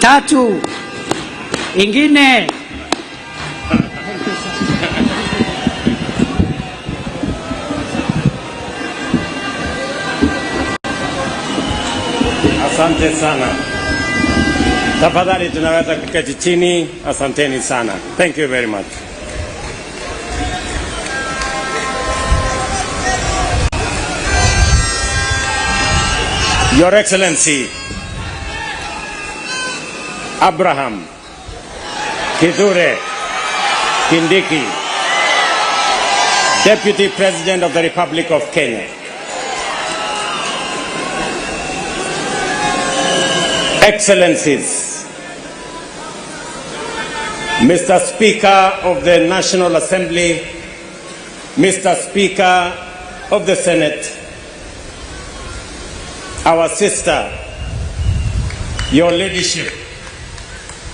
Tatu, ingine. Asante sana. Tafadhali tunaweza kuketi chini. Asanteni sana. Thank you very much. Your Excellency, Abraham Kithure Kindiki, Deputy President of the Republic of Kenya. Excellencies, Mr. Speaker of the National Assembly, Mr. Speaker of the Senate, our sister, your leadership,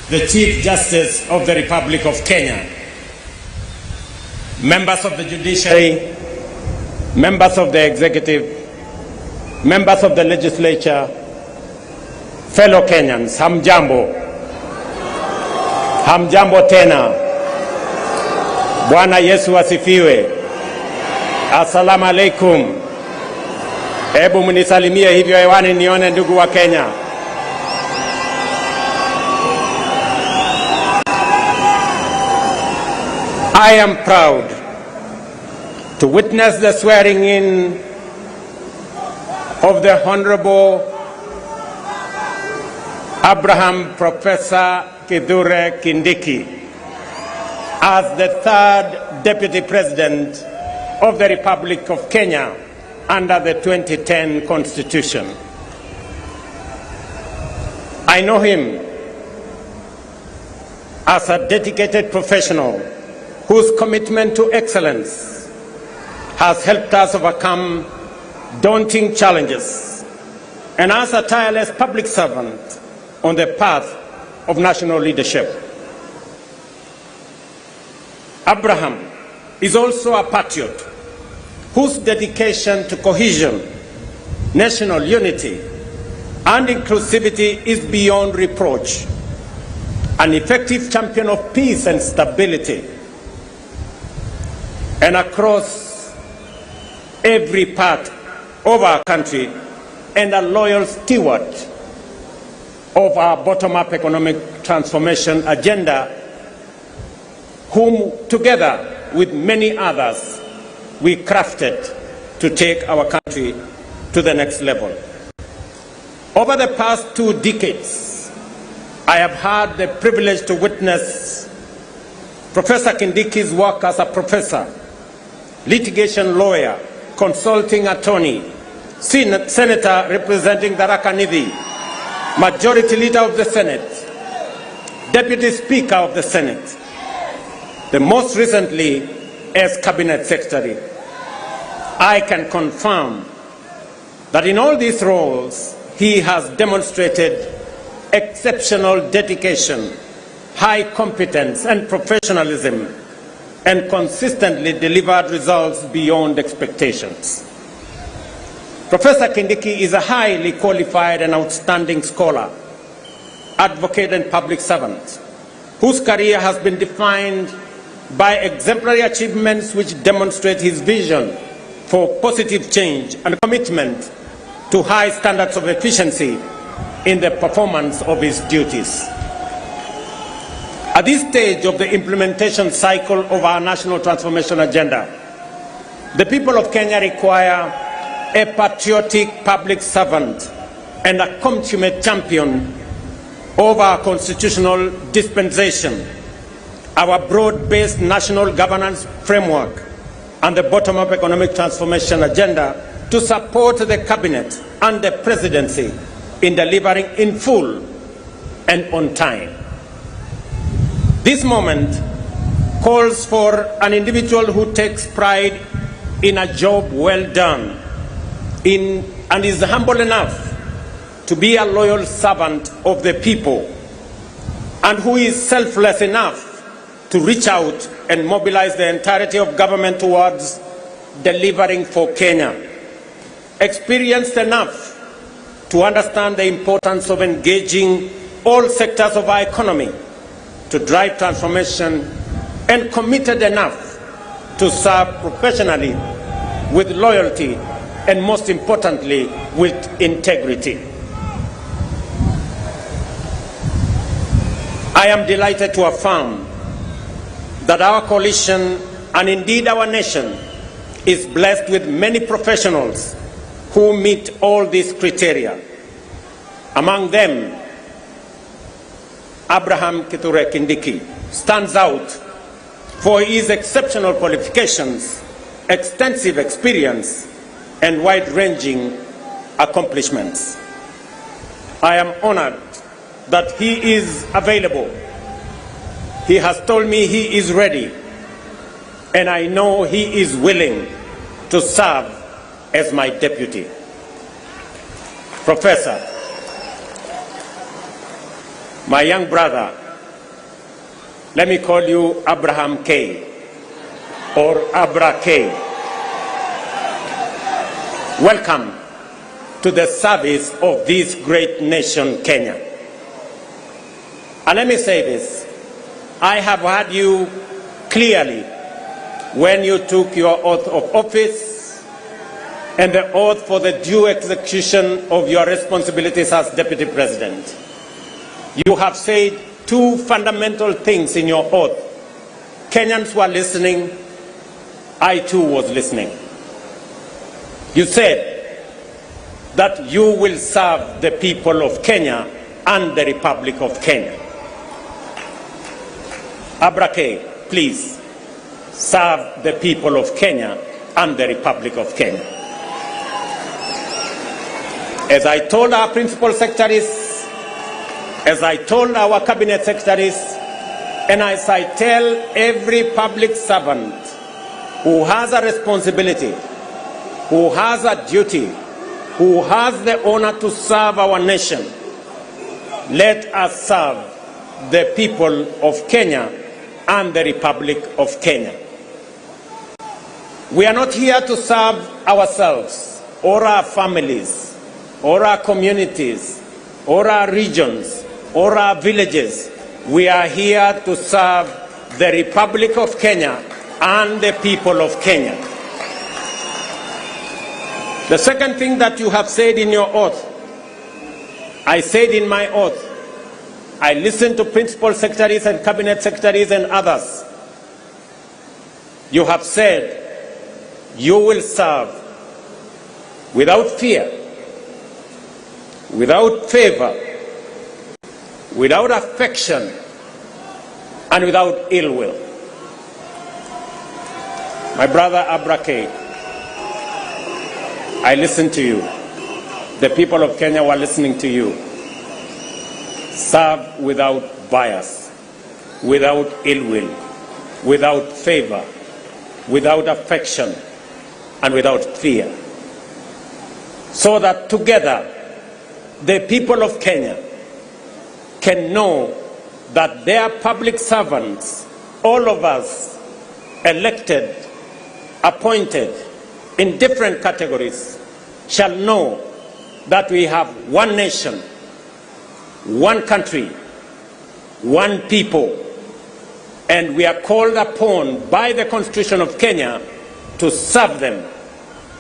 the Chief Justice of the Republic of Kenya, members of the judiciary, members of the executive, members of the legislature, fellow Kenyans, hamjambo. Hamjambo tena. Bwana Yesu asifiwe. Assalamu alaikum. Hebu mnisalimie hivyo hewani nione ndugu wa Kenya. I am proud to witness the swearing in of the Honorable Abraham Professor Kithure Kindiki as the third Deputy President of the Republic of Kenya under the 2010 Constitution. I know him as a dedicated professional whose commitment to excellence has helped us overcome daunting challenges, and as a tireless public servant on the path of national leadership. Abraham is also a patriot whose dedication to cohesion, national unity, and inclusivity is beyond reproach, an effective champion of peace and stability, and across every part of our country, and a loyal steward of our bottom-up economic transformation agenda, whom together with many others we crafted to take our country to the next level. Over the past 2 decades, I have had the privilege to witness Professor Kindiki's work as a professor, litigation lawyer, consulting attorney, senator representing Tharaka Nithi, Majority Leader of the Senate, Deputy Speaker of the Senate, the most recently as Cabinet Secretary. I can confirm that in all these roles, he has demonstrated exceptional dedication, high competence and professionalism, and consistently delivered results beyond expectations. Professor Kindiki is a highly qualified and outstanding scholar, advocate and public servant, whose career has been defined by exemplary achievements which demonstrate his vision for positive change and commitment to high standards of efficiency in the performance of his duties. At this stage of the implementation cycle of our national transformation agenda, the people of Kenya require a patriotic public servant and a consummate champion of our constitutional dispensation, our broad-based national governance framework, and the bottom-up economic transformation agenda to support the cabinet and the presidency in delivering in full and on time. This moment calls for an individual who takes pride in a job well done, and is humble enough to be a loyal servant of the people, and who is selfless enough to reach out and mobilize the entirety of government towards delivering for Kenya, experienced enough to understand the importance of engaging all sectors of our economy to drive transformation and committed enough to serve professionally, with loyalty, and most importantly, with integrity. I am delighted to affirm that our coalition, and indeed our nation, is blessed with many professionals who meet all these criteria. Among them, Abraham Kithure Kindiki stands out for his exceptional qualifications, extensive experience, and wide-ranging accomplishments. I am honored that he is available. He has told me he is ready, and I know he is willing to serve as my deputy. Professor, my young brother, let me call you Abraham K. or Abra K. Welcome to the service of this great nation, Kenya. And let me say this, I have heard you clearly when you took your oath of office and the oath for the due execution of your responsibilities as Deputy President. You have said two fundamental things in your oath. Kenyans were listening. I too was listening. You said that you will serve the people of Kenya and the Republic of Kenya. Abrake, please serve the people of Kenya and the Republic of Kenya. As I told our principal secretaries, as I told our cabinet secretaries, and as I tell every public servant who has a responsibility, who has a duty, who has the honor to serve our nation, let us serve the people of Kenya and the Republic of Kenya. We are not here to serve ourselves or our families or our communities or our regions or our villages. We are here to serve the Republic of Kenya and the people of Kenya. The second thing that you have said in your oath, I said in my oath, I listened to principal secretaries and cabinet secretaries and others. You have said you will serve without fear, without favor, without affection, and without ill will. My brother Abrake, I listened to you. The people of Kenya were listening to you. Serve without bias, without ill will, without favor, without affection, and without fear. So that together, the people of Kenya can know that their public servants, all of us, elected, appointed in different categories, shall know that we have one nation, one country, one people, and we are called upon by the Constitution of Kenya to serve them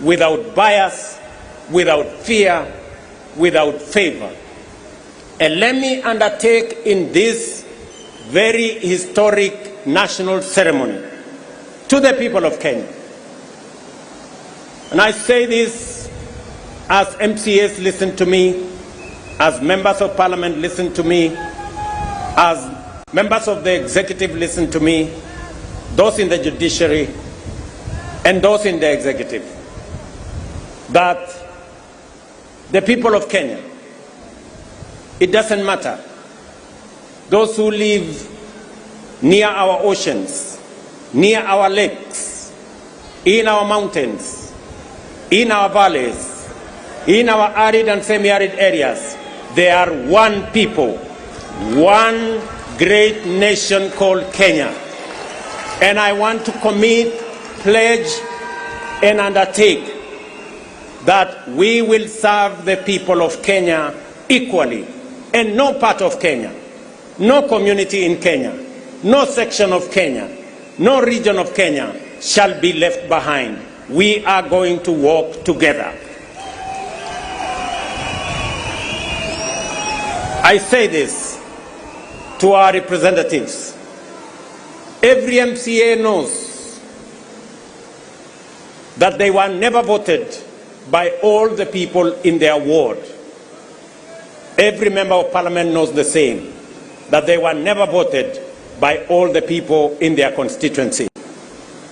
without bias, without fear, without favor. And let me undertake in this very historic national ceremony to the people of Kenya. And I say this as MCAs listen to me, as members of parliament listen to me, as members of the executive listen to me, those in the judiciary and those in the executive, that the people of Kenya, it doesn't matter. Those who live near our oceans, near our lakes, in our mountains, in our valleys, in our arid and semi-arid areas, they are one people, one great nation called Kenya. And I want to commit, pledge, and undertake that we will serve the people of Kenya equally, And no part of Kenya, no community in Kenya, no section of Kenya, no region of Kenya shall be left behind. We are going to walk together. I say this to our representatives. Every MCA knows that they were never voted by all the people in their ward. Every member of parliament knows the same, that they were never voted by all the people in their constituency.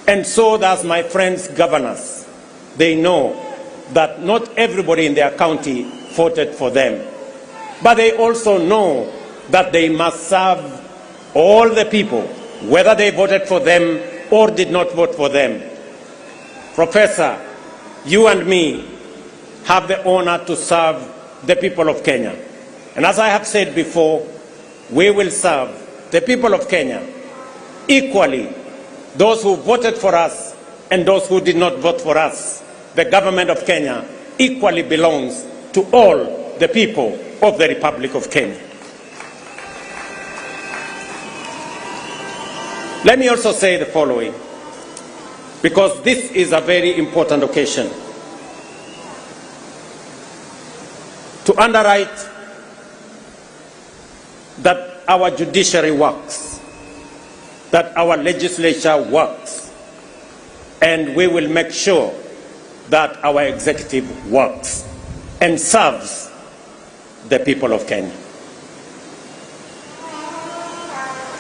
And so does my friends governors. They know that not everybody in their county voted for them. But they also know that they must serve all the people, whether they voted for them or did not vote for them. Professor, you and me have the honor to serve the people of Kenya. And as I have said before, we will serve the people of Kenya equally, those who voted for us and those who did not vote for us. The government of Kenya equally belongs to all the people of the Republic of Kenya. Let me also say the following, because this is a very important occasion. To underwrite that our judiciary works, that our legislature works, and we will make sure that our executive works and serves the people of Kenya.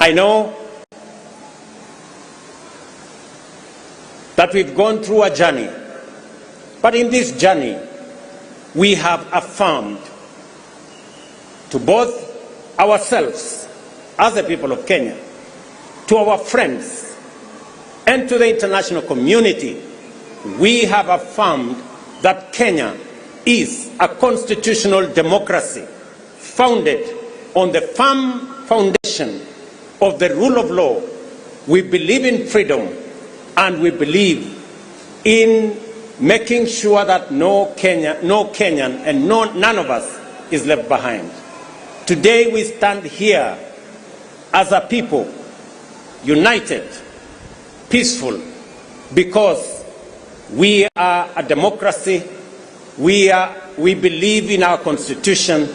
I know that we've gone through a journey, but in this journey, we have affirmed to both ourselves as the people of Kenya, to our friends, and to the international community, we have affirmed that Kenya is a constitutional democracy founded on the firm foundation of the rule of law. We believe in freedom, and we believe in making sure that no Kenyan and none of us is left behind. Today we stand here as a people, united, peaceful, because we are a democracy, we believe in our constitution,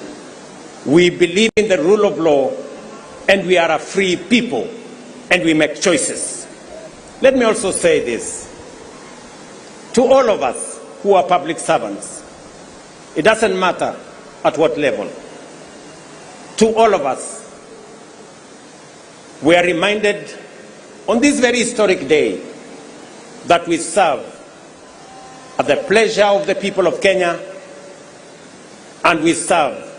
we believe in the rule of law, and we are a free people, and we make choices. Let me also say this. To all of us who are public servants, it doesn't matter at what level. To all of us, we are reminded on this very historic day that we serve at the pleasure of the people of Kenya, and we serve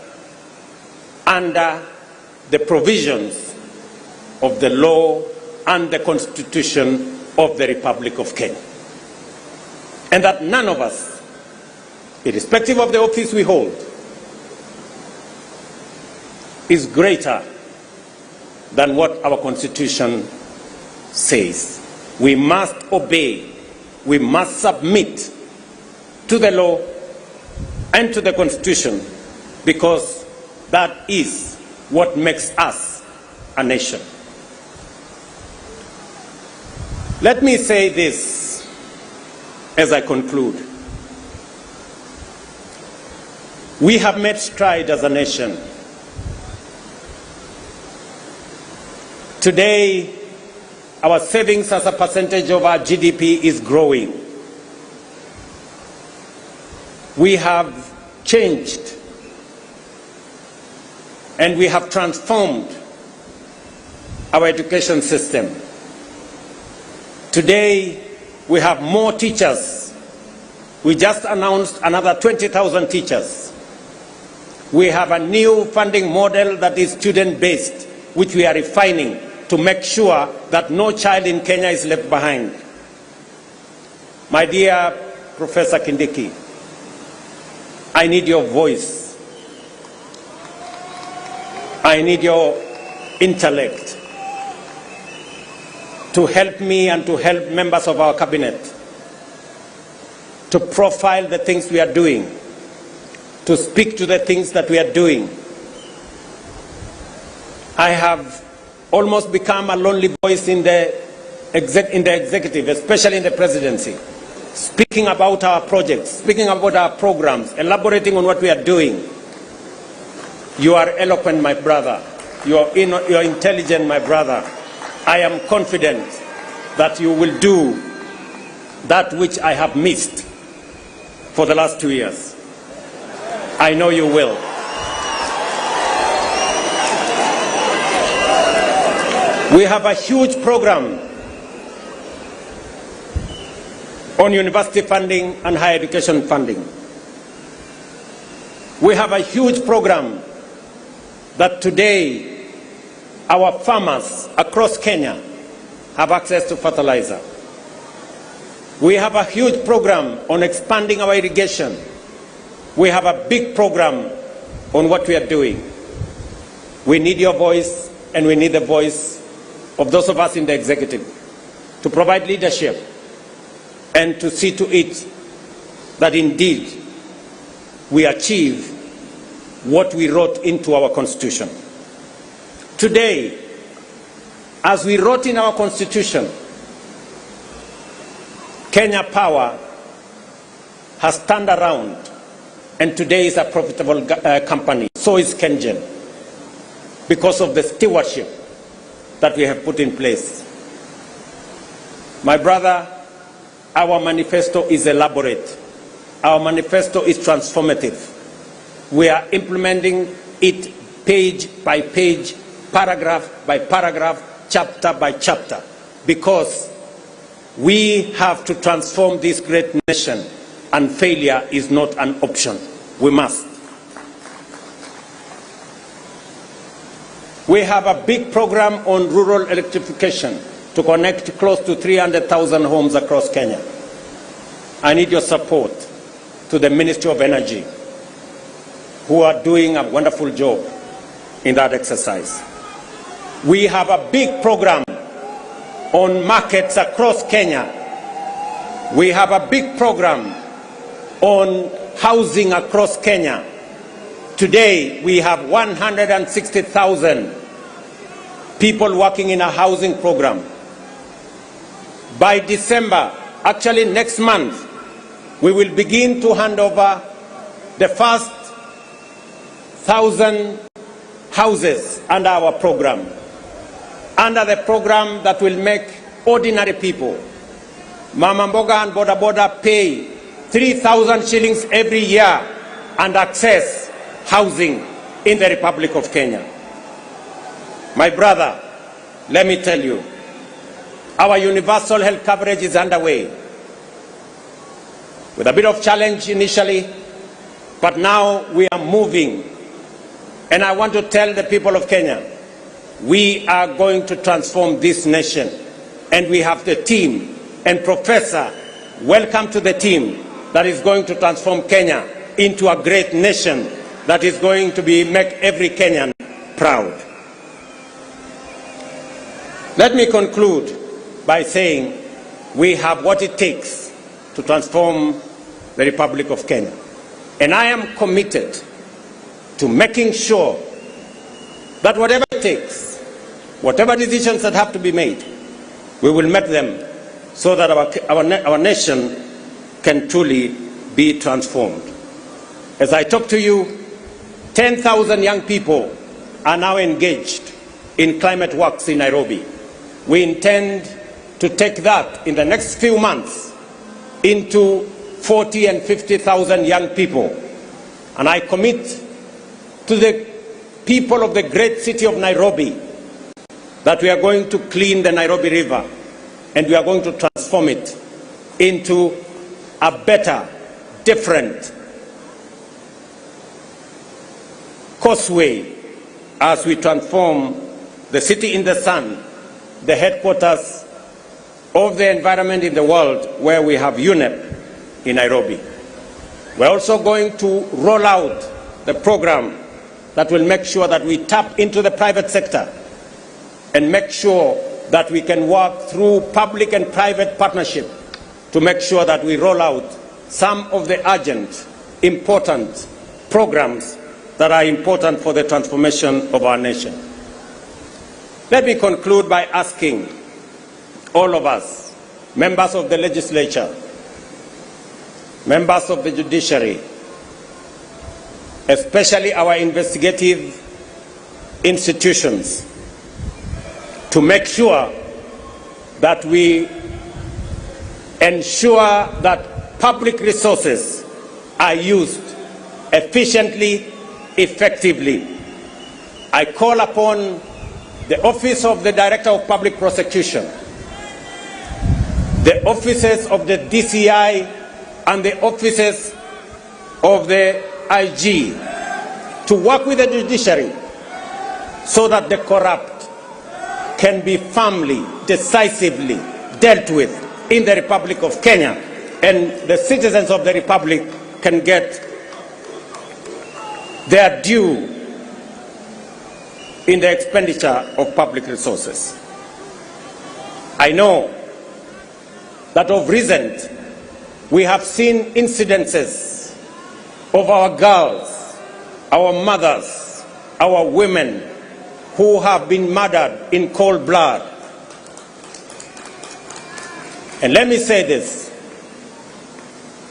under the provisions of the law and the Constitution of the Republic of Kenya. And that none of us, irrespective of the office we hold, is greater than what our Constitution says. We must obey, we must submit to the law and to the Constitution, because that is what makes us a nation. Let me say this as I conclude. We have made stride as a nation. Today, our savings as a percentage of our GDP is growing. We have changed and we have transformed our education system. Today, we have more teachers. We just announced another 20,000 teachers. We have a new funding model that is student-based, which we are refining to make sure that no child in Kenya is left behind. My dear Professor Kindiki, I need your voice. I need your intellect to help me and to help members of our cabinet to profile the things we are doing, to speak to the things that we are doing, I have almost become a lonely voice in the executive, especially in the presidency, speaking about our projects, speaking about our programs, elaborating on what we are doing. You are eloquent, my brother. You are intelligent, my brother. I am confident that you will do that which I have missed for the last 2 years. I know you will. We have a huge program on university funding and higher education funding. We have a huge program that today our farmers across Kenya have access to fertilizer. We have a huge program on expanding our irrigation. We have a big program on what we are doing. We need your voice, and we need the voice of those of us in the executive to provide leadership and to see to it that indeed we achieve what we wrote into our Constitution. Today, as we wrote in our Constitution, Kenya Power has turned around and today is a profitable company. So is KenGen, because of the stewardship that we have put in place. My brother, our manifesto is elaborate. Our manifesto is transformative. We are implementing it page by page, paragraph by paragraph, chapter by chapter, because we have to transform this great nation, and failure is not an option. We must. We have a big program on rural electrification to connect close to 300,000 homes across Kenya. I need your support to the Ministry of Energy, who are doing a wonderful job in that exercise. We have a big program on markets across Kenya. We have a big program on housing across Kenya. Today, we have 160,000 people working in a housing program. By December, actually next month, we will begin to hand over the first 1,000 houses under our program, under the program that will make ordinary people, Mama Mboga and Boda Boda, pay 3,000 shillings every year and access housing in the Republic of Kenya. My brother, let me tell you, our universal health coverage is underway, with a bit of challenge initially, but now we are moving. And I want to tell the people of Kenya, we are going to transform this nation, and we have the team. And Professor, welcome to the team that is going to transform Kenya into a great nation that is going to make every Kenyan proud. Let me conclude by saying we have what it takes to transform the Republic of Kenya. And I am committed to making sure that whatever it takes, whatever decisions that have to be made, we will make them so that our nation can truly be transformed. As I talk to you, 10,000 young people are now engaged in climate works in Nairobi. We intend to take that in the next few months into 40 and 50,000 young people. And I commit to the people of the great city of Nairobi that we are going to clean the Nairobi River, and we are going to transform it into a better, different causeway as we transform the city in the sun, the headquarters of the environment in the world, where we have UNEP in Nairobi. We're also going to roll out the program that will make sure that we tap into the private sector and make sure that we can work through public and private partnership to make sure that we roll out some of the urgent, important programs that are important for the transformation of our nation. Let me conclude by asking all of us, members of the legislature, members of the judiciary, especially our investigative institutions, to make sure that we ensure that public resources are used efficiently, effectively. I call upon the Office of the Director of Public Prosecution, the offices of the DCI and the offices of the IG to work with the judiciary so that the corrupt can be firmly, decisively dealt with in the Republic of Kenya, and the citizens of the Republic can get their due in the expenditure of public resources. I know that of recent we have seen incidences of our girls, our mothers, our women who have been murdered in cold blood. And let me say this,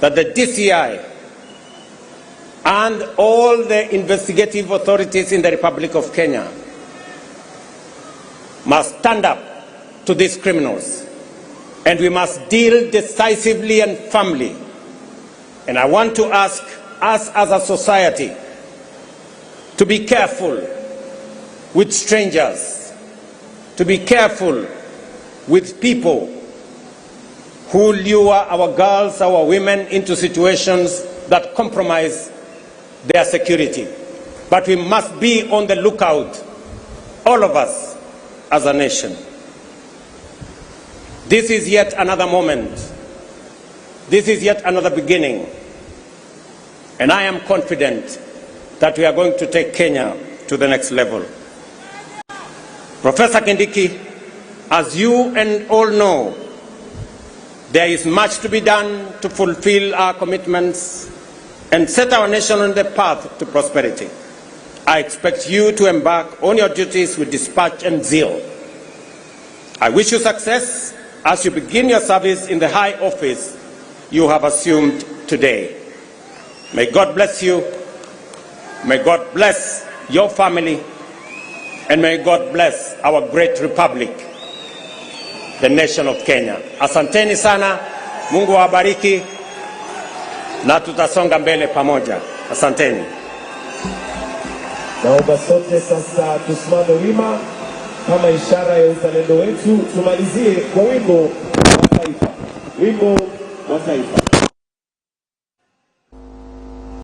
that the DCI and all the investigative authorities in the Republic of Kenya must stand up to these criminals, and we must deal decisively and firmly. And I want to ask us as a society to be careful with strangers, to be careful with people who lure our girls, our women into situations that compromise their security. But we must be on the lookout, all of us as a nation. This is yet another moment. This is yet another beginning. And I am confident that we are going to take Kenya to the next level. Professor Kindiki, as you and all know, there is much to be done to fulfill our commitments and set our nation on the path to prosperity. I expect you to embark on your duties with dispatch and zeal. I wish you success as you begin your service in the high office you have assumed today. May God bless you, may God bless your family, and may God bless our great republic, the nation of Kenya. Asanteni sana, Mungu awabariki, na tutasonga mbele pamoja. Asanteni. Naomba sote sasa tusimame wima kama ishara ya uzalendo wetu. Tumalizie kwa wimbo wa taifa. Wimbo wa taifa.